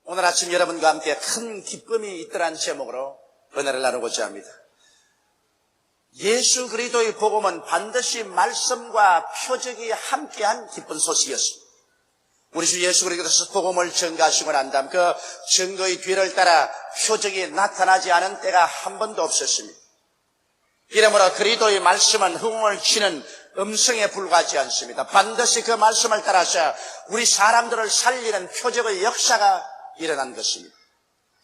오늘 아침 여러분과 함께 큰 기쁨이 있더란 제목으로 은혜를 나누고자 합니다. 예수 그리스도의 복음은 반드시 말씀과 표적이 함께한 기쁜 소식이었습니다. 우리 주 예수 그리스도께서 복음을 전가하시고 난 다음 그 증거의 뒤를 따라 표적이 나타나지 않은 때가 한 번도 없었습니다. 이러므로 그리스도의 말씀은 흥을 치는 음성에 불과하지 않습니다. 반드시 그 말씀을 따라서 우리 사람들을 살리는 표적의 역사가 일어난 것입니다.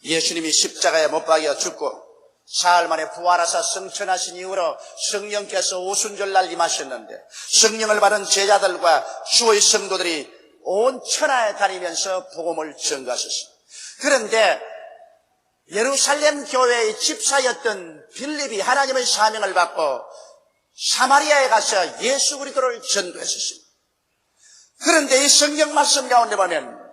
예수님이 십자가에 못 박여 죽고 사흘 만에 부활하사 승천하신 이후로 성령께서 오순절날 임하셨는데 성령을 받은 제자들과 주의 성도들이 온 천하에 다니면서 복음을 전가하셨습니다. 그런데 예루살렘 교회의 집사였던 빌립이 하나님의 사명을 받고 사마리아에 가서 예수 그리스도를 전도했었습니다. 그런데 이 성경 말씀 가운데 보면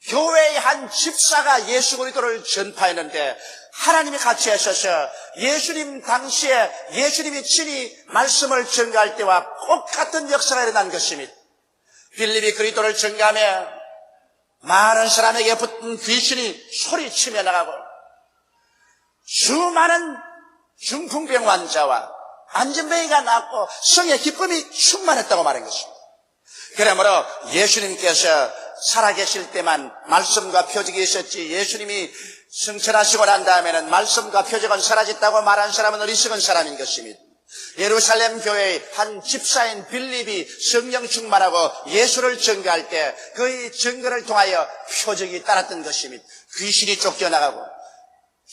교회의 한 집사가 예수 그리스도를 전파했는데 하나님이 같이 하셔서 예수님 당시에 예수님이 친히 말씀을 전가할 때와 똑같은 역사가 일어난 것입니다. 빌립이 그리스도를 전가하며 많은 사람에게 붙은 귀신이 소리치며 나가고 수많은 중풍병 환자와 안진뱅이가 낫고 성의 기쁨이 충만했다고 말한 것입니다. 그러므로 예수님께서 살아계실 때만 말씀과 표적이 있었지 예수님이 승천하시고 난 다음에는 말씀과 표적은 사라졌다고 말한 사람은 어리석은 사람인 것입니다. 예루살렘 교회의 한 집사인 빌립이 성령 충만하고 예수를 전가할 때 그의 전거를 통하여 표적이 따랐던 것입니다. 귀신이 쫓겨나가고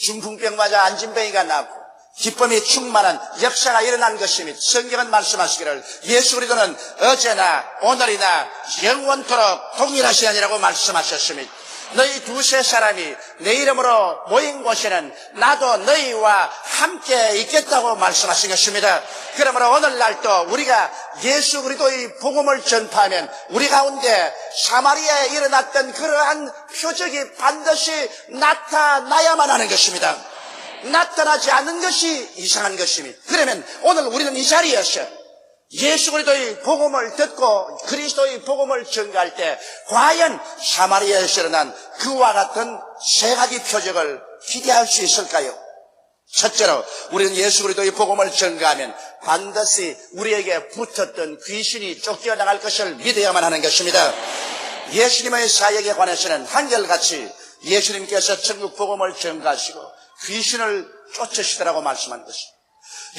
중풍병 환자 안진뱅이가 낫고 기쁨이 충만한 역사가 일어난 것입니다. 성경은 말씀하시기를 예수 그리스도는 어제나 오늘이나 영원토록 동일하시니라고 말씀하셨습니다. 너희 두세 사람이 내 이름으로 모인 곳에는 나도 너희와 함께 있겠다고 말씀하신 것입니다. 그러므로 오늘날도 우리가 예수 그리스도의 복음을 전파하면 우리 가운데 사마리아에 일어났던 그러한 표적이 반드시 나타나야만 하는 것입니다. 나타나지 않는 것이 이상한 것입니다. 그러면 오늘 우리는 이 자리에서 예수 그리스도의 복음을 듣고 그리스도의 복음을 전가할 때 과연 사마리아에서 일어난 그와 같은 세 가지 표적을 기대할 수 있을까요? 첫째로 우리는 예수 그리스도의 복음을 전가하면 반드시 우리에게 붙었던 귀신이 쫓겨나갈 것을 믿어야만 하는 것입니다. 예수님의 사역에 관해서는 한결같이 예수님께서 천국 복음을 전가하시고 귀신을 쫓으시더라고 말씀한 것입니다.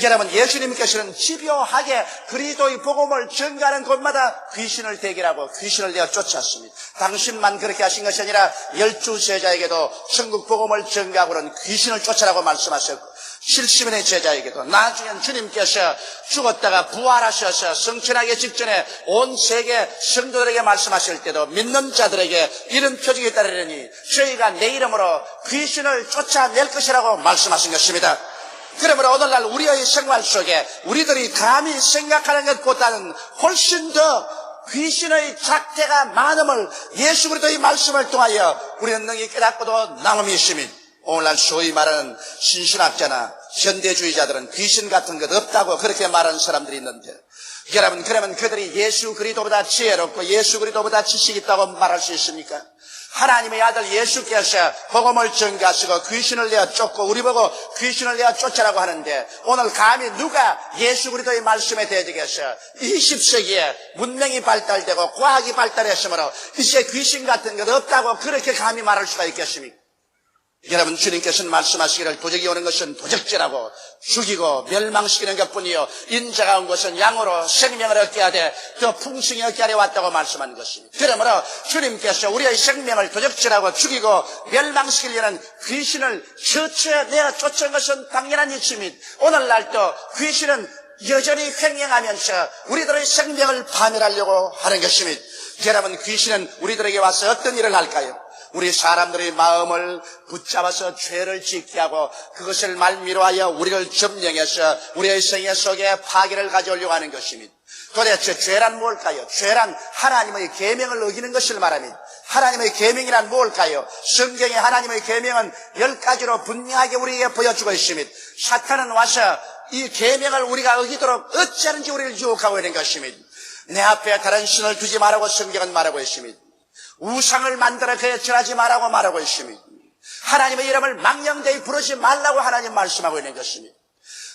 여러분, 예수님께서는 집요하게 그리스도의 복음을 전가하는 곳마다 귀신을 대결하고 귀신을 내어 쫓았습니다. 당신만 그렇게 하신 것이 아니라 12 제자에게도 천국 복음을 전가하고는 귀신을 쫓아라고 말씀하셨고 70인의 제자에게도 나중엔 주님께서 죽었다가 부활하셔서 성천하기 직전에 온 세계 성도들에게 말씀하실 때도 믿는 자들에게 이런 표적이 따르려니 저희가 내 이름으로 귀신을 쫓아낼 것이라고 말씀하신 것입니다. 그러므로 오늘날 우리의 생활 속에 우리들이 감히 생각하는 것보다는 훨씬 더 귀신의 작태가 많음을 예수 그리스도의 말씀을 통하여 우리는 능히 깨닫고도 남음이 있습니다. 오늘날 소위 말하는 신신학자나 현대주의자들은 귀신 같은 것 없다고 그렇게 말하는 사람들이 있는데 여러분, 그러면 그들이 예수 그리스도보다 지혜롭고 예수 그리스도보다 지식이 있다고 말할 수 있습니까? 하나님의 아들 예수께서 복음을 전가하시고 귀신을 내어 쫓고 우리 보고 귀신을 내어 쫓으라고 하는데 오늘 감히 누가 예수 그리스도의 말씀에 대적해서 20세기에 문명이 발달되고 과학이 발달했으므로 이제 귀신 같은 것 없다고 그렇게 감히 말할 수가 있겠습니까? 여러분, 주님께서는 말씀하시기를 도적이 오는 것은 도적질하고 죽이고 멸망시키는 것뿐이요 인자가 온 것은 양으로 생명을 얻게 하되 더 풍성히 얻게 하려 왔다고 말씀하는 것입니다. 그러므로 주님께서 우리의 생명을 도적질하고 죽이고 멸망시키려는 귀신을 처치해내어 쫓은 것은 당연한 일입니다. 오늘날도 귀신은 여전히 횡행하면서 우리들의 생명을 파멸하려고 하는 것입니다. 여러분, 귀신은 우리들에게 와서 어떤 일을 할까요? 우리 사람들의 마음을 붙잡아서 죄를 짓게 하고 그것을 말미로 하여 우리를 점령해서 우리의 생애 속에 파괴를 가져오려고 하는 것입니다. 도대체 죄란 뭘까요? 죄란 하나님의 계명을 어기는 것을 말합니다. 하나님의 계명이란 뭘까요? 성경에 하나님의 계명은 10가지로 분명하게 우리에게 보여주고 있습니다. 사탄은 와서 이 계명을 우리가 어기도록 어찌하는지 우리를 유혹하고 있는 것입니다. 내 앞에 다른 신을 두지 말라고 성경은 말하고 있습니다. 우상을 만들어 그에 절하지 말라고 말하고 있습니다. 하나님의 이름을 망령되이 부르지 말라고 하나님 말씀하고 있는 것입니다.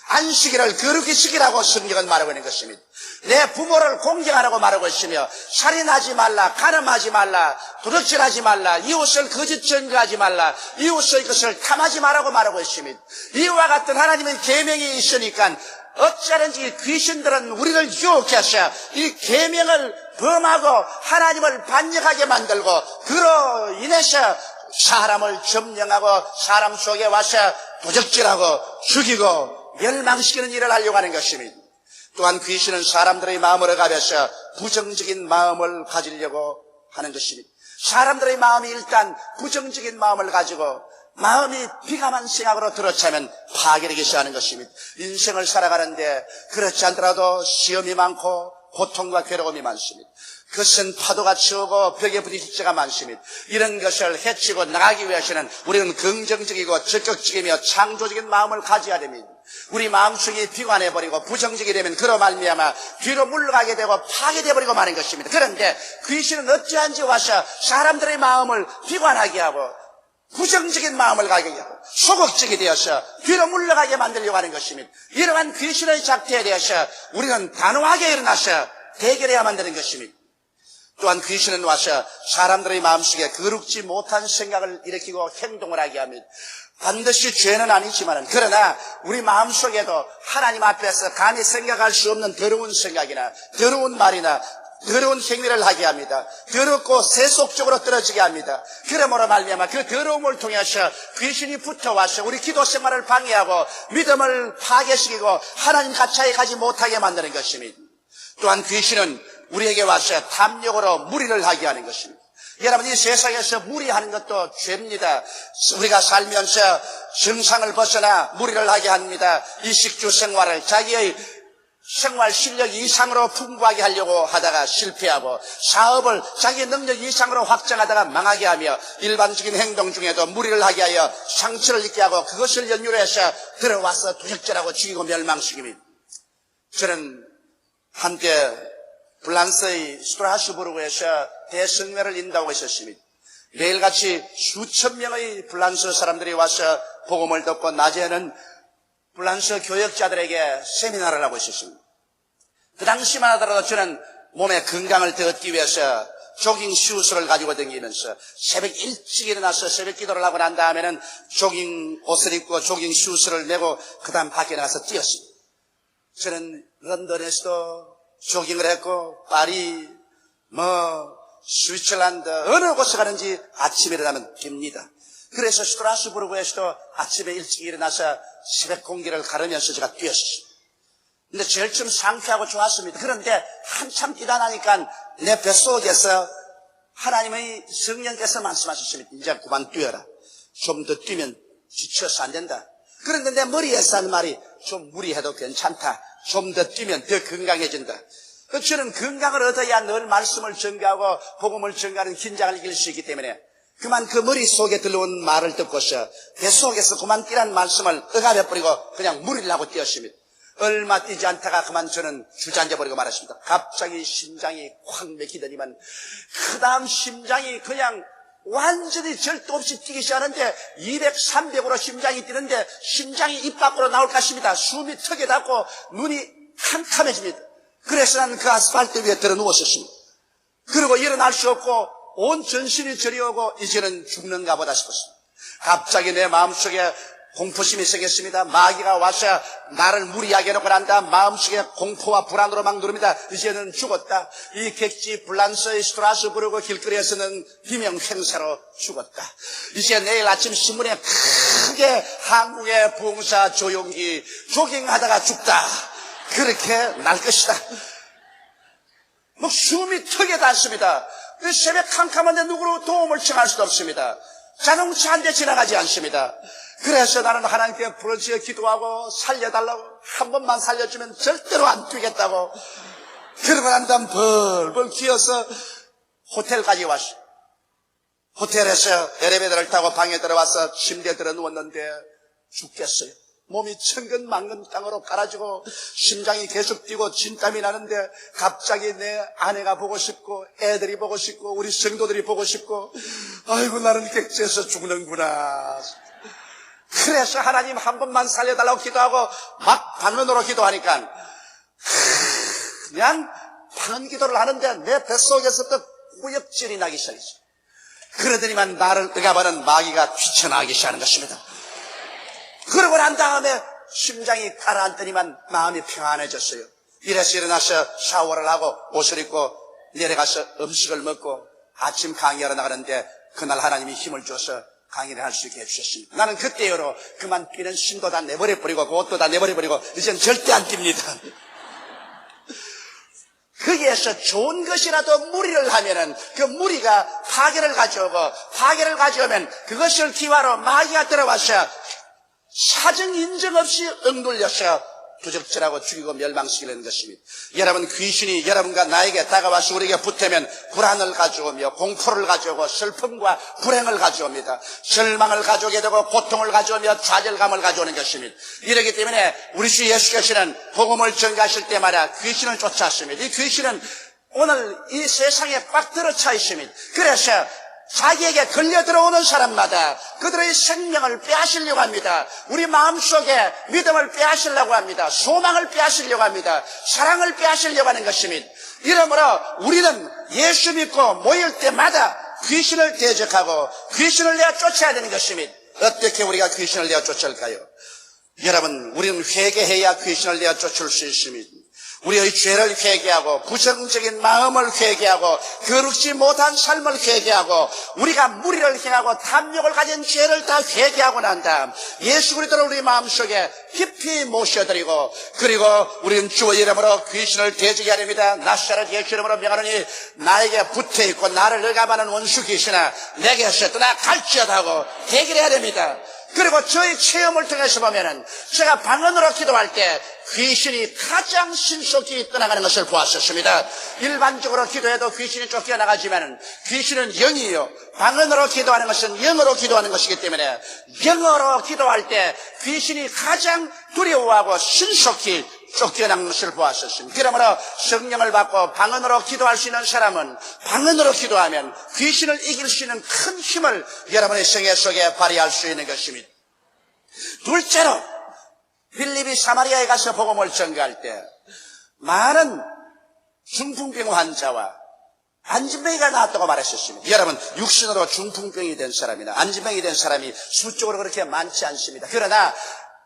안식일을 거룩히 지키라고 성경은 말하고 있는 것입니다. 내 부모를 공경하라고 말하고 있으며 살인하지 말라, 간음하지 말라, 도둑질하지 말라, 이웃을 거짓 증거하지 말라, 이웃의 것을 탐하지 말라고 말하고 있습니다. 이와 같은 하나님의 계명이 있으니까 어찌하든지 귀신들은 우리를 유혹해 하셔 이 계명을 범하고 하나님을 반역하게 만들고 그로 인해서 사람을 점령하고 사람 속에 와서 도적질하고 죽이고 멸망시키는 일을 하려고 하는 것입니다. 또한 귀신은 사람들의 마음을 억압해서 부정적인 마음을 가지려고 하는 것입니다. 사람들의 마음이 일단 부정적인 마음을 가지고 마음이 비감한 생각으로 들어차면 파괴되기 시작하는 것입니다. 인생을 살아가는데 그렇지 않더라도 시험이 많고 고통과 괴로움이 많습니다. 그것은 파도가 치우고 벽에 부딪힐 때가 많습니다. 이런 것을 헤치고 나가기 위해서는 우리는 긍정적이고 적극적이며 창조적인 마음을 가져야 됩니다. 우리 마음속이 비관해버리고 부정적이 되면 그로 말미암아 뒤로 물러가게 되고 파괴되어버리고 마는 것입니다. 그런데 귀신은 어찌한지 와서 사람들의 마음을 비관하게 하고 부정적인 마음을 가게 하고 소극적이 되어서 뒤로 물러가게 만들려고 하는 것입니다. 이러한 귀신의 작태에 대해서 우리는 단호하게 일어나서 대결해야만 되는 것입니다. 또한 귀신은 와서 사람들의 마음속에 거룩지 못한 생각을 일으키고 행동을 하게 합니다. 반드시 죄는 아니지만 그러나 우리 마음속에도 하나님 앞에서 감히 생각할 수 없는 더러운 생각이나 더러운 말이나 더러운 행위를 하게 합니다. 더럽고 세속적으로 떨어지게 합니다. 그러므로 말미암아 그 더러움을 통해서 귀신이 붙어와서 우리 기도 생활을 방해하고 믿음을 파괴시키고 하나님 가차에 가지 못하게 만드는 것입니다. 또한 귀신은 우리에게 와서 탐욕으로 무리를 하게 하는 것입니다. 여러분, 이 세상에서 무리하는 것도 죄입니다. 우리가 살면서 정상을 벗어나 무리를 하게 합니다. 이 식주 생활을 자기의 생활 실력 이상으로 풍부하게 하려고 하다가 실패하고 사업을 자기 능력 이상으로 확장하다가 망하게 하며 일반적인 행동 중에도 무리를 하게 하여 상처를 입게 하고 그것을 연유로 해서 들어와서 도적질하고 죽이고 멸망시킵니다. 저는 한때 프랑스의 스트라스부르크에서 대성회를 인도하고 있었습니다. 매일같이 수천 명의 프랑스 사람들이 와서 복음을 듣고 낮에는 프랑스 교역자들에게 세미나를 하고 있었습니다. 그 당시만 하더라도 저는 몸의 건강을 더 얻기 위해서 조깅 슈즈를 가지고 다니면서 새벽 일찍 일어나서 새벽 기도를 하고 난 다음에는 조깅 옷을 입고 조깅 슈즈를 메고 그 다음 밖에 나가서 뛰었습니다. 저는 런던에서도 조깅을 했고 파리, 스위스랜드 어느 곳에 가는지 아침에 일어나면 뜁니다. 그래서 스트라스부르크에서도 아침에 일찍 일어나서 새벽 공기를 가르면서 제가 뛰었어요. 근데 제일 좀 상쾌하고 좋았습니다. 그런데 한참 뛰다 나니까 내 뱃속에서 하나님의 성령께서 말씀하셨습니다. 이제 그만 뛰어라. 좀 더 뛰면 지쳐서 안 된다. 그런데 내 머리에서 하는 말이 좀 무리해도 괜찮다. 좀 더 뛰면 더 건강해진다. 저는 건강을 얻어야 늘 말씀을 전가하고 복음을 전가하는 긴장을 이길 수 있기 때문에 그만 그 머릿속에 들어온 말을 듣고서 뱃속에서 그만 뛰라는 말씀을 억압해버리고 그냥 무리를 하고 뛰었습니다. 얼마 뛰지 않다가 그만 저는 주저앉아버리고 말았습니다. 갑자기 심장이 확 맥히더니만 그 다음 심장이 그냥 완전히 절도 없이 뛰기 시작하는데 200, 300으로 심장이 뛰는데 심장이 입 밖으로 나올까 싶습니다. 숨이 턱에 닿고 눈이 캄캄해집니다. 그래서 나는 그 아스팔트 위에 들어 누웠었습니다. 그리고 일어날 수 없고 온 전신이 저리오고 이제는 죽는가 보다 싶었습니다. 갑자기 내 마음속에 공포심이 생겼습니다. 마귀가 와서 나를 무리하게 해놓고 난 다음 마음속에 공포와 불안으로 막 누릅니다. 이제는 죽었다. 이 객지 불란서의 스트라스부르크 길거리에서는 비명 행사로 죽었다. 이제 내일 아침 신문에 크게 한국의 부흥사 조용기 조깅하다가 죽다. 그렇게 날 것이다. 숨이 턱에 닿습니다. 새벽 캄캄한데 누구로 도움을 청할 수도 없습니다. 자동차 한 대 지나가지 않습니다. 그래서 나는 하나님께 부르짖어 기도하고 살려달라고 한 번만 살려주면 절대로 안 뛰겠다고 그러고 난 다음 벌벌 기어서 호텔까지 왔어. 호텔에서 엘리베이터를 타고 방에 들어와서 침대에 들어 누웠는데 죽겠어요. 몸이 천근만근 땅으로 깔아지고 심장이 계속 뛰고 진땀이 나는데 갑자기 내 아내가 보고 싶고 애들이 보고 싶고 우리 성도들이 보고 싶고 아이고 나는 객지에서 죽는구나. 그래서 하나님 한 번만 살려달라고 기도하고 막 반면으로 기도하니까 그냥 반은 기도를 하는데 내 뱃속에서부터 구역질이 나기 시작했어요. 그러더니만 나를 억압하는 마귀가 뛰쳐나가기 시작하는 것입니다. 그러고 난 다음에 심장이 가라앉더니만 마음이 평안해졌어요. 이래서 일어나서 샤워를 하고 옷을 입고 내려가서 음식을 먹고 아침 강의하러 나가는데 그날 하나님이 힘을 줘서 강의를 할 수 있게 해주셨습니다. 나는 그때여로 그만 뛰는 심도 다 내버려버리고 그 옷도 다 내버려버리고 이젠 절대 안 뜁니다. 거기에서 좋은 것이라도 무리를 하면은 그 무리가 파괴를 가져오고 파괴를 가져오면 그것을 기화로 마귀가 들어와서 사정 인정 없이 억눌려서 부적절하고 죽이고 멸망시키는 것입니다. 여러분 귀신이 여러분과 나에게 다가와서 우리에게 붙으면 불안을 가져오며 공포를 가져오고 슬픔과 불행을 가져옵니다. 절망을 가져오게 되고 고통을 가져오며 좌절감을 가져오는 것입니다. 이렇기 때문에 우리 주 예수께서는 복음을 전가하실 때마다 귀신을 쫓았습니다. 이 귀신은 오늘 이 세상에 꽉 들어차 있습니다. 그래서 자기에게 걸려 들어오는 사람마다 그들의 생명을 빼앗으려고 합니다. 우리 마음속에 믿음을 빼앗으려고 합니다. 소망을 빼앗으려고 합니다. 사랑을 빼앗으려고 하는 것입니다. 이러므로 우리는 예수 믿고 모일 때마다 귀신을 대적하고 귀신을 내어 쫓아야 되는 것입니다. 어떻게 우리가 귀신을 내어 쫓을까요? 여러분, 우리는 회개해야 귀신을 내어 쫓을 수 있습니다. 우리의 죄를 회개하고 부정적인 마음을 회개하고 거룩지 못한 삶을 회개하고 우리가 무리를 행하고 탐욕을 가진 죄를 다 회개하고 난 다음 예수 그리스도를 우리 마음속에 깊이 모셔드리고 그리고 우리는 주의 이름으로 귀신을 대적해야 됩니다. 나사렛 예수 이름으로 명하노니 나에게 붙어있고 나를 억압하는 원수 귀신아 내게서 떠나 갈지어다고 해결해야 됩니다. 그리고 저의 체험을 통해서 보면은 제가 방언으로 기도할 때 귀신이 가장 신속히 떠나가는 것을 보았었습니다. 일반적으로 기도해도 귀신이 쫓겨나가지만은 귀신은 영이에요. 방언으로 기도하는 것은 영어로 기도하는 것이기 때문에 영어로 기도할 때 귀신이 가장 두려워하고 신속히 쫓겨나는 것을 보았었습니다. 그러므로 성령을 받고 방언으로 기도할 수 있는 사람은 방언으로 기도하면 귀신을 이길 수 있는 큰 힘을 여러분의 생애 속에 발휘할 수 있는 것입니다. 둘째로 빌립이 사마리아에 가서 복음을 전가할 때 많은 중풍병 환자와 안진뱅이가 나왔다고 말했었습니다. 여러분, 육신으로 중풍병이 된 사람이나 안진뱅이 된 사람이 수적으로 그렇게 많지 않습니다. 그러나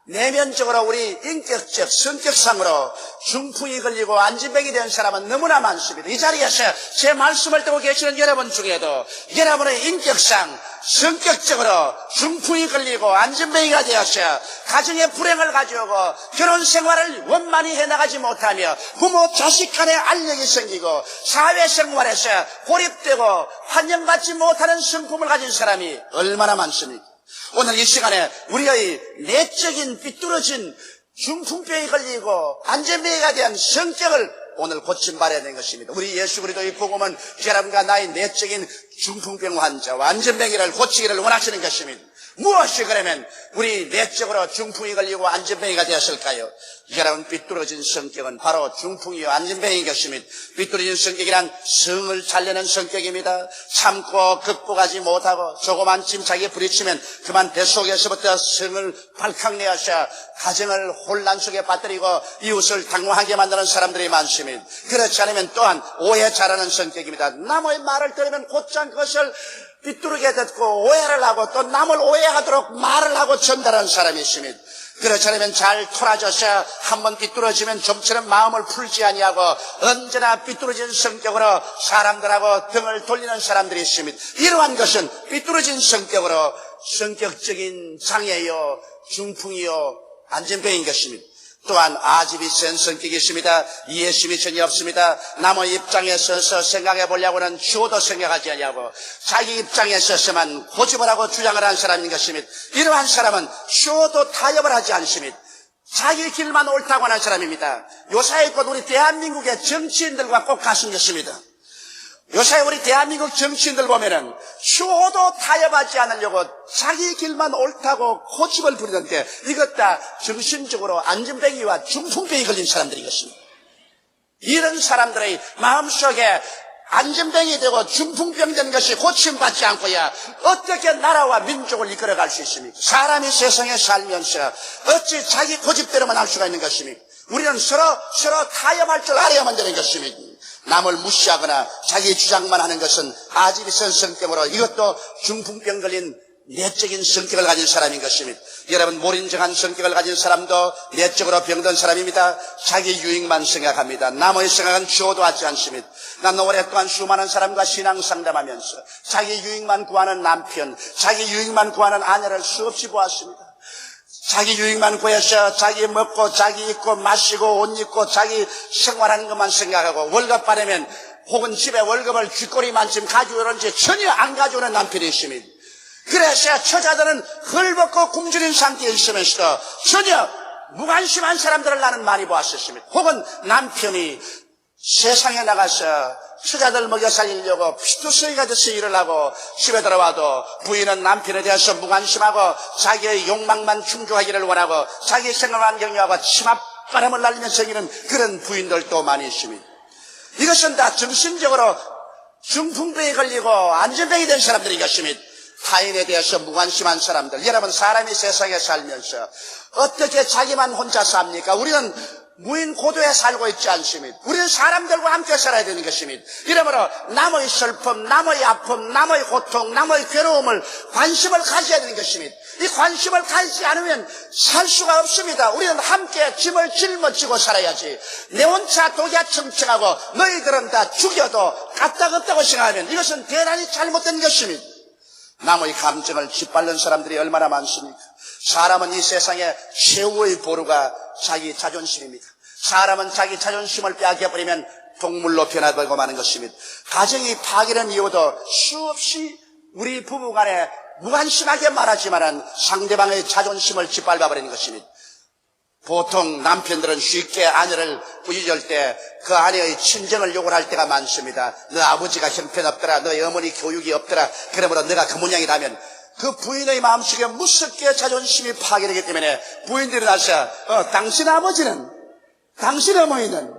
내면적으로 우리 인격적 성격상으로 중풍이 걸리고 안진뱅이 된 사람은 너무나 많습니다. 이 자리에서 제 말씀을 듣고 계시는 여러분 중에도 여러분의 인격상 성격적으로 중풍이 걸리고 안진뱅이가 되어서 가정의 불행을 가져오고 결혼 생활을 원만히 해나가지 못하며 부모 자식 간에 알력이 생기고 사회생활에서 고립되고 환영받지 못하는 성품을 가진 사람이 얼마나 많습니까? 오늘 이 시간에 우리의 내적인 삐뚤어진 중풍병이 걸리고 안진뱅이가 대한 성격을 오늘 고침받아야 되는 것입니다. 우리 예수 그리스도의 복음은 여러분과 나의 내적인 중풍병 환자와 안진뱅이를 고치기를 원하시는 것입니다. 무엇이 그러면 우리 내적으로 중풍이 걸리고 안진뱅이가 되었을까요? 여러분, 삐뚤어진 성격은 바로 중풍이요 안진뱅이인 것입니다. 삐뚤어진 성격이란 성을 잘내는 성격입니다. 참고 극복하지 못하고 조그만 침착에 부딪히면 그만 뱃속에서부터 성을 발칵내어서 가정을 혼란 속에 빠뜨리고 이웃을 당황하게 만드는 사람들이 많습니다. 그렇지 않으면 또한 오해 잘하는 성격입니다. 남의 말을 들으면 곧장 그것을 삐뚤게 듣고 오해를 하고 또 남을 오해하도록 말을 하고 전달하는 사람이 있습니다. 그렇지 않으면 잘 토라져서 한번 삐뚤어지면 좀처럼 마음을 풀지 아니하고 언제나 삐뚤어진 성격으로 사람들하고 등을 돌리는 사람들이 있습니다. 이러한 것은 삐뚤어진 성격으로 성격적인 장애요, 중풍이요, 안진뱅인 것입니다. 또한 아집이 센 성격이 있습니다. 이해심이 전혀 없습니다. 남의 입장에 서서 생각해 보려고는 주어도 생각하지 않냐고 자기 입장에 서서만 고집을 하고 주장을 하는 사람인 것입니다. 이러한 사람은 주어도 타협을 하지 않습니다. 자기 길만 옳다고 하는 사람입니다. 요사이 곧 우리 대한민국의 정치인들과 꼭 같은 것입니다. 요새 우리 대한민국 정치인들 보면은 추호도 타협하지 않으려고 자기 길만 옳다고 고집을 부리는데 이것 다 정신적으로 안전병이와 중풍병이 걸린 사람들이겠습니다. 이런 사람들의 마음속에 안전병이 되고 중풍병 된 것이 고침받지 않고야 어떻게 나라와 민족을 이끌어갈 수 있습니까? 사람이 세상에 살면서 어찌 자기 고집대로만 할 수가 있는 것입니까? 우리는 서로 타협할 줄 알아야만 되는 것입니다. 남을 무시하거나 자기 주장만 하는 것은 아집이선 성격으로 이것도 중풍병 걸린 내적인 성격을 가진 사람인 것입니다. 여러분, 몰인정한 성격을 가진 사람도 내적으로 병든 사람입니다. 자기 유익만 생각합니다. 남의 생각은 주어도 하지 않습니다. 난 오랫동안 수많은 사람과 신앙 상담하면서 자기 유익만 구하는 남편, 자기 유익만 구하는 아내를 수없이 보았습니다. 자기 유익만 구해서 자기 먹고 자기 입고 마시고 옷 입고 자기 생활하는 것만 생각하고 월급 받으면 혹은 집에 월급을 쥐꼬리만큼 가져오는지 전혀 안 가져오는 남편이 있습니다. 그래서 처자들은 헐벗고 굶주린 상태에 있으면서도 전혀 무관심한 사람들을 나는 많이 보았었습니다. 혹은 남편이 세상에 나가서 처자들 먹여 살리려고 피투성이가 돼서 일을 하고 집에 들어와도 부인은 남편에 대해서 무관심하고 자기의 욕망만 충족하기를 원하고 자기 생활만 경유하고 치맛바람을 날리면서 이는 그런 부인들도 많이 있습니다. 이것은 다 정신적으로 중풍병이 걸리고 안전병이 된 사람들이겠습니다. 타인에 대해서 무관심한 사람들. 여러분, 사람이 세상에 살면서 어떻게 자기만 혼자 삽니까? 우리는 무인 고도에 살고 있지 않습니다. 우리는 사람들과 함께 살아야 되는 것입니다. 이러므로 남의 슬픔, 남의 아픔, 남의 고통, 남의 괴로움을 관심을 가져야 되는 것입니다. 이 관심을 가지지 않으면 살 수가 없습니다. 우리는 함께 짐을 짊어지고 살아야지. 내 혼자 독야청청하고 너희들은 다 죽여도 까딱없다고 생각하면 이것은 대단히 잘못된 것입니다. 남의 감정을 짓밟는 사람들이 얼마나 많습니까? 사람은 이 세상에 최후의 보루가 자기 자존심입니다. 사람은 자기 자존심을 빼앗겨버리면 동물로 변화되고 마는 것입니다. 가정이 파괴된 이유도 수없이 우리 부부간에 무관심하게 말하지만 상대방의 자존심을 짓밟아버리는 것입니다. 보통 남편들은 쉽게 아내를 꾸짖을 때 그 아내의 친정을 욕을 할 때가 많습니다. 너 아버지가 형편없더라, 너희 어머니 교육이 없더라, 그러므로 너가 그 모양이라면 그 부인의 마음속에 무섭게 자존심이 파괴되기 때문에 부인들이 나서 당신 아버지는, 당신 어머니는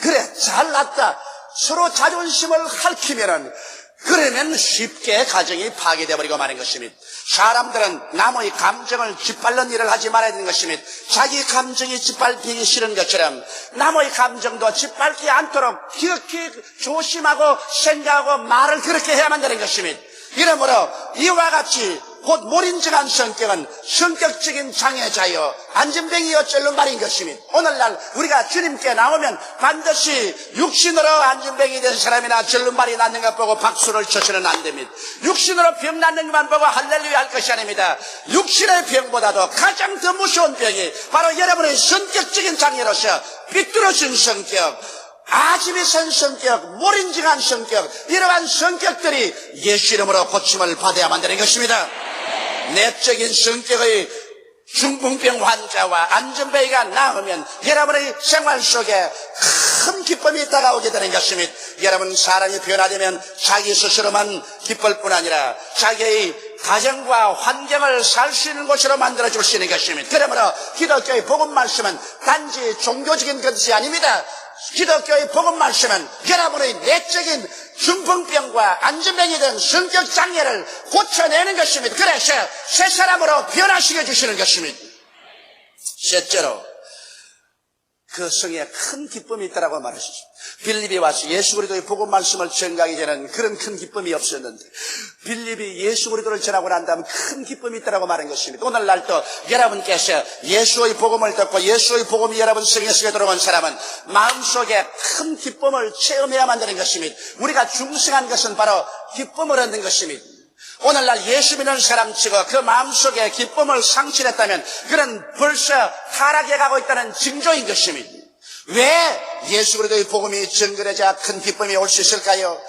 그래 잘났다 서로 자존심을 핥히면은 그러면 쉽게 가정이 파괴되어버리고 마는 것입니다. 사람들은 남의 감정을 짓밟는 일을 하지 말아야 되는 것입니다. 자기 감정이 짓밟히기 싫은 것처럼 남의 감정도 짓밟지 않도록 기억히 조심하고 생각하고 말을 그렇게 해야만 되는 것입니다. 이러므로 이와 같이 곧 몰인정한 성격은 성격적인 장애자여 안전병이여 쩔는 말인 것입니다. 오늘날 우리가 주님께 나오면 반드시 육신으로 안전병이 된 사람이나 쩔는 말이 낫는 것 보고 박수를 쳐서는 안 됩니다. 육신으로 병 낫는 것만 보고 할렐루야 할 것이 아닙니다. 육신의 병보다도 가장 더 무서운 병이 바로 여러분의 성격적인 장애로서 삐뚤어진 성격, 아집이 선 성격, 몰인정한 성격, 이러한 성격들이 예수 이름으로 고침을 받아야만 되는 것입니다. 내적인 성격의 중풍병 환자와 안전병이가 나으면 여러분의 생활 속에 큰 기쁨이 다가오게 되는 것입니다. 여러분, 사람이 변화되면 자기 스스로만 기쁠 뿐 아니라 자기의 가정과 환경을 살 수 있는 곳으로 만들어줄 수 있는 것입니다. 그러므로 기독교의 복음 말씀은 단지 종교적인 것이 아닙니다. 기독교의 복음 말씀은 여러분의 내적인 중풍병과 안전병이 된 성격 장애를 고쳐내는 것입니다. 그래서 새 사람으로 변화시켜 주시는 것입니다. 셋째로 그 성에 큰 기쁨이 있다라고 말하셨습니다. 빌립이 와서 예수 그리스도의 복음 말씀을 전하기 전에는 그런 큰 기쁨이 없었는데 빌립이 예수 그리스도를 전하고 난 다음 큰 기쁨이 있다라고 말한 것입니다. 오늘날도 여러분께서 예수의 복음을 듣고 예수의 복음이 여러분 성에 속에 들어온 사람은 마음속에 큰 기쁨을 체험해야만 되는 것입니다. 우리가 중생한 것은 바로 기쁨을 얻는 것입니다. 오늘날 예수 믿는 사람치고 그 마음속에 기쁨을 상실했다면 그는 벌써 타락해 가고 있다는 징조인 것입니다. 왜 예수 그리스도의 복음이 전거되자 큰 기쁨이 올 수 있을까요?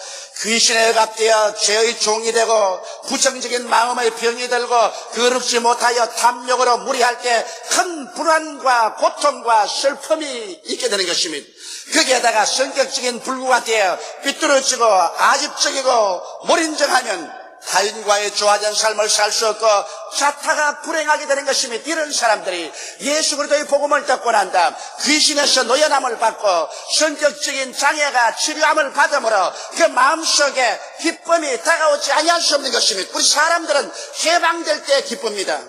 귀신에 억압되어 죄의 종이 되고 부정적인 마음의 병이 들고 거룩지 못하여 탐욕으로 무리할 때 큰 불안과 고통과 슬픔이 있게 되는 것입니다. 거기에다가 성격적인 불구가 되어 삐뚤어지고 아집적이고 몰인정하면 타인과의 조화된 삶을 살 수 없고 자타가 불행하게 되는 것입니다. 이런 사람들이 예수 그리스도의 복음을 듣고 난 다음 귀신에서 노연함을 받고 성격적인 장애가 치료함을 받음으로 그 마음속에 기쁨이 다가오지 아니할 수 없는 것입니다. 우리 사람들은 해방될 때 기쁩니다.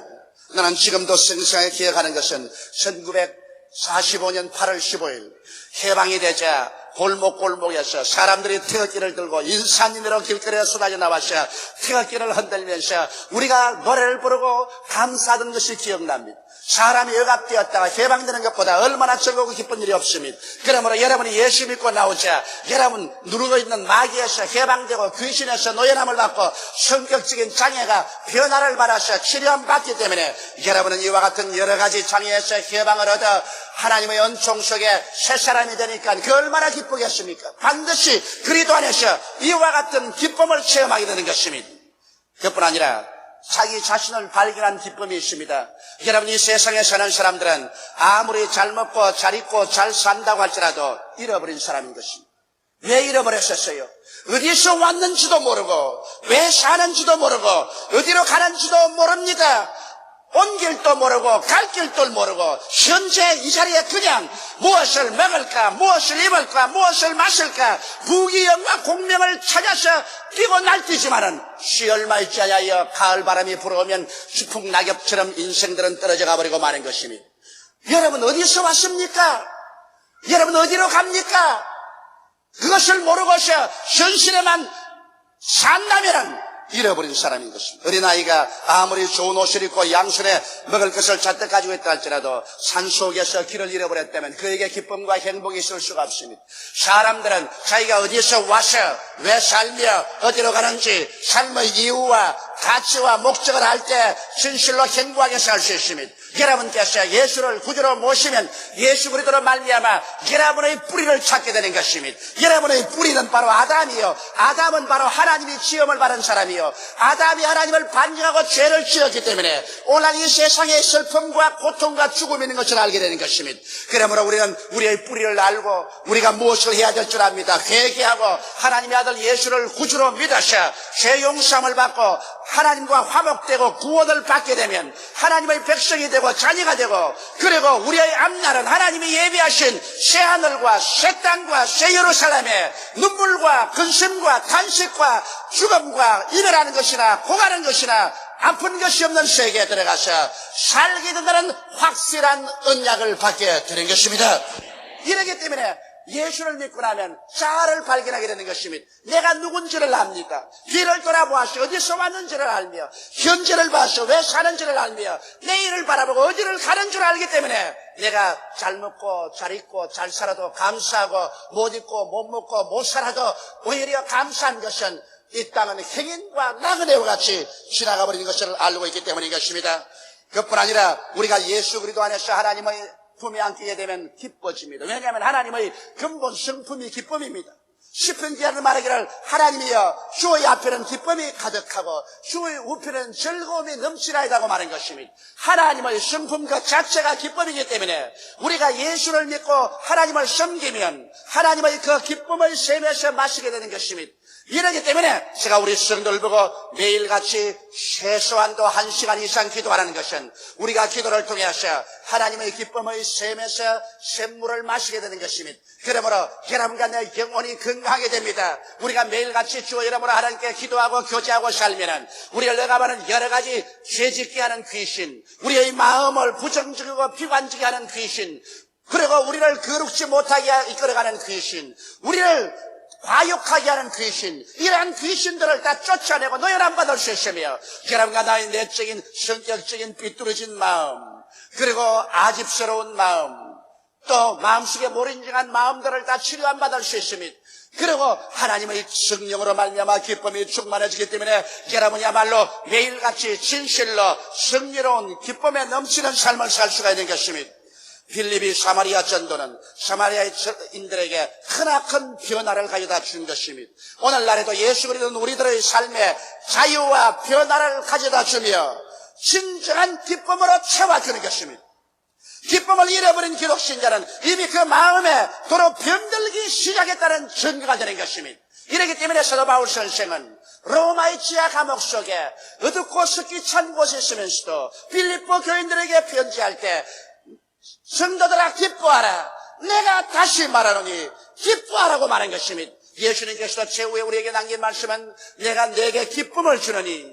나는 지금도 생생하게 기억하는 것은 1945년 8월 15일 해방이 되자 골목골목에서 사람들이 태극기를 들고 인산인으로 길거리에 쏟아져 나와서 태극기를 흔들면서 우리가 노래를 부르고 감사하던 것이 기억납니다. 사람이 억압되었다가 해방되는 것보다 얼마나 즐거우고 기쁜 일이 없습니다. 그러므로 여러분이 예수 믿고 나오자 여러분 누르고 있는 마귀에서 해방되고 귀신에서 노연함을 받고 성격적인 장애가 변화를 받아서 치료함 받기 때문에 여러분은 이와 같은 여러 가지 장애에서 해방을 얻어 하나님의 은총 속에 새 사람이 되니까 그 얼마나 기쁘겠습니까? 반드시 그리스도 안에서 이와 같은 기쁨을 체험하게 되는 것입니다. 그뿐 아니라 자기 자신을 발견한 기쁨이 있습니다. 여러분 이 세상에 사는 사람들은 아무리 잘 먹고 잘 입고 잘 산다고 할지라도 잃어버린 사람인 것입니다. 왜 잃어버렸었어요? 어디서 왔는지도 모르고 왜 사는지도 모르고 어디로 가는지도 모릅니다. 온 길도 모르고 갈 길도 모르고 현재 이 자리에 그냥 무엇을 먹을까 무엇을 입을까 무엇을 마실까 부귀영화 공명을 찾아서 뛰고 날뛰지만은 시 얼마 있지 않아요 가을바람이 불어오면 추풍낙엽처럼 인생들은 떨어져 가버리고 마는 것입니다. 여러분 어디서 왔습니까? 여러분 어디로 갑니까? 그것을 모르고서 현실에만 산다면은 잃어버린 사람인 것입니다. 어린아이가 아무리 좋은 옷을 입고 양손에 먹을 것을 잔뜩 가지고 있다 할지라도 산속에서 길을 잃어버렸다면 그에게 기쁨과 행복이 있을 수가 없습니다. 사람들은 자기가 어디서 와서 왜 살며 어디로 가는지 삶의 이유와 가치와 목적을 알 때 진실로 행복하게 살 수 있습니다. 여러분께서 예수를 구주로 모시면 예수 그리스도로 말미암아 여러분의 뿌리를 찾게 되는 것입니다. 여러분의 뿌리는 바로 아담이요 아담은 바로 하나님이 지음을 받은 사람이요 아담이 하나님을 반증하고 죄를 지었기 때문에 오늘 이 세상에 슬픔과 고통과 죽음이 있는 것을 알게 되는 것입니다. 그러므로 우리는 우리의 뿌리를 알고 우리가 무엇을 해야 될 줄 압니다. 회개하고 하나님의 아들 예수를 구주로 믿어서 죄 용서함을 받고 하나님과 화목되고 구원을 받게 되면 하나님의 백성이 되고 자녀가 되고 그리고 우리의 앞날은 하나님이 예비하신 새하늘과 새 땅과 새 예루살렘에 눈물과 근심과 탄식과 죽음과 이별하는 것이나 고가는 것이나 아픈 것이 없는 세계에 들어가서 살게 된다는 확실한 언약을 받게 되는 것입니다. 이러기 때문에 예수를 믿고 나면 자아를 발견하게 되는 것입니다. 내가 누군지를 압니다. 뒤를 돌아보아서 어디서 왔는지를 알며 현재를 봐서 왜 사는지를 알며 내일을 바라보고 어디를 가는 줄 알기 때문에 내가 잘 먹고 잘 입고 잘 살아도 감사하고 못 입고 못 먹고 못 살아도 오히려 감사한 것은 이 땅은 행인과 나그네와 같이 지나가 버리는 것을 알고 있기 때문인 것입니다. 그뿐 아니라 우리가 예수 그리스도 안에서 하나님의 품에 안기게 되면 기뻐집니다. 왜냐하면 하나님의 근본 성품이 기쁨입니다. 시편기에는 말하기를 하나님이여 주의 앞에는 기쁨이 가득하고 주의 우편에는 즐거움이 넘치나이다고 말한 것입니다. 하나님의 성품 그 자체가 기쁨이기 때문에 우리가 예수를 믿고 하나님을 섬기면 하나님의 그 기쁨을 셈에서 마시게 되는 것입니다. 이러기 때문에 제가 우리 성도를 보고 매일같이 최소한도 1시간 이상 기도하는 것은 우리가 기도를 통해서 하나님의 기쁨의 샘에서 샘물을 마시게 되는 것입니다. 그러므로 여러분과 내 영혼이 건강하게 됩니다. 우리가 매일같이 주의 이름으로 하나님께 기도하고 교제하고 살면은 우리를 내가하는 여러 가지 죄짓게 하는 귀신, 우리의 마음을 부정적이고 비관적이게 하는 귀신, 그리고 우리를 거룩지 못하게 이끌어가는 귀신, 우리를 과욕하게 하는 귀신, 이러한 귀신들을 다 쫓아내고 노연함 받을 수 있으며 여러분과 나의 내적인 성격적인 삐뚤어진 마음, 그리고 아집스러운 마음, 또 마음속에 몰인정한 마음들을 다 치료함 받을 수 있습니다. 그리고 하나님의 성령으로 말미암아 기쁨이 충만해지기 때문에 여러분이야말로 매일같이 진실로 성리로운 기쁨에 넘치는 삶을 살 수가 있는 것입니다. 빌립이 사마리아 전도는 사마리아인들에게 크나큰 변화를 가져다 준 것입니다. 오늘날에도 예수 그리스도는 우리들의 삶에 자유와 변화를 가져다 주며 진정한 기쁨으로 채워주는 것입니다. 기쁨을 잃어버린 기독신자는 이미 그 마음에 도로 병들기 시작했다는 증거가 되는 것입니다. 이렇기 때문에 사도 바울 선생은 로마의 지하 감옥 속에 어둡고 습기 찬 곳에 있으면서도 빌립보 교인들에게 편지할 때 성도들아 기뻐하라, 내가 다시 말하노니 기뻐하라고 말한 것입니다. 예수님께서 최후에 우리에게 남긴 말씀은 내가 내게 기쁨을 주느니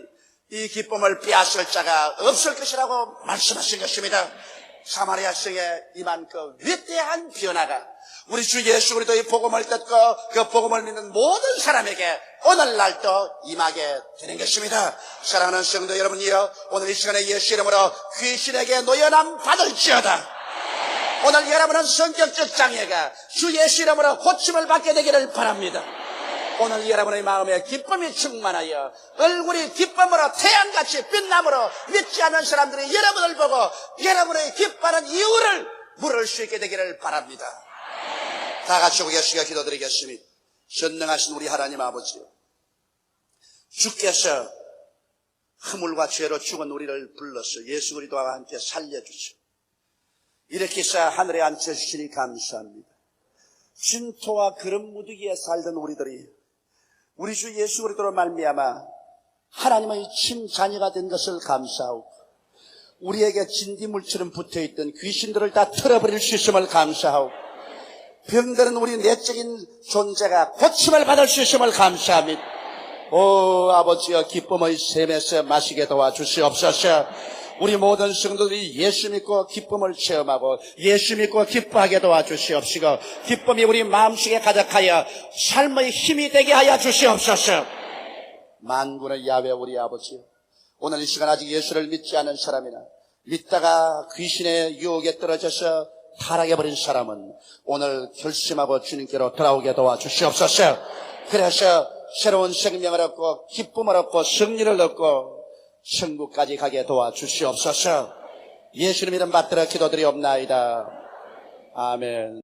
이 기쁨을 빼앗을 자가 없을 것이라고 말씀하신 것입니다. 사마리아 성에 임한 그 위대한 변화가 우리 주 예수 그리스도의 복음을 듣고 그 복음을 믿는 모든 사람에게 오늘날도 임하게 되는 것입니다. 사랑하는 성도 여러분이여, 오늘 이 시간에 예수 이름으로 귀신에게 노연함 받을지어다. 오늘 여러분은 성격적 장애가 주 예수 이름으로 고침을 받게 되기를 바랍니다. 오늘 여러분의 마음에 기쁨이 충만하여 얼굴이 기쁨으로 태양같이 빛남으로 믿지 않는 사람들이 여러분을 보고 여러분의 기뻐하는 이유를 물을 수 있게 되기를 바랍니다. 다 같이 고개숙여 기도드리겠습니다. 전능하신 우리 하나님 아버지요, 주께서 허물과 죄로 죽은 우리를 불러서 예수 그리스도와 함께 살려주시고 이렇게 해서 하늘에 앉혀주시니 감사합니다. 진토와 그런 무더기에 살던 우리들이 우리 주 예수 그리스도로 말미암아 하나님의 친자녀가 된 것을 감사하고 우리에게 진디물처럼 붙어있던 귀신들을 다 털어버릴 수 있음을 감사하고 병들은 우리 내적인 존재가 고침을 받을 수 있음을 감사합니다. 오 아버지여, 기쁨의 샘에서 마시게 도와주시옵소서. 우리 모든 성도들이 예수 믿고 기쁨을 체험하고 예수 믿고 기뻐하게 도와주시옵시고 기쁨이 우리 마음속에 가득하여 삶의 힘이 되게 하여 주시옵소서. 만군의 야훼 우리 아버지요, 오늘 이 시간 아직 예수를 믿지 않은 사람이나 믿다가 귀신의 유혹에 떨어져서 타락해버린 사람은 오늘 결심하고 주님께로 돌아오게 도와주시옵소서. 그래서 새로운 생명을 얻고 기쁨을 얻고 승리를 얻고 천국까지 가게 도와주시옵소서. 예수님 이름 받들어 기도드리옵나이다. 아멘.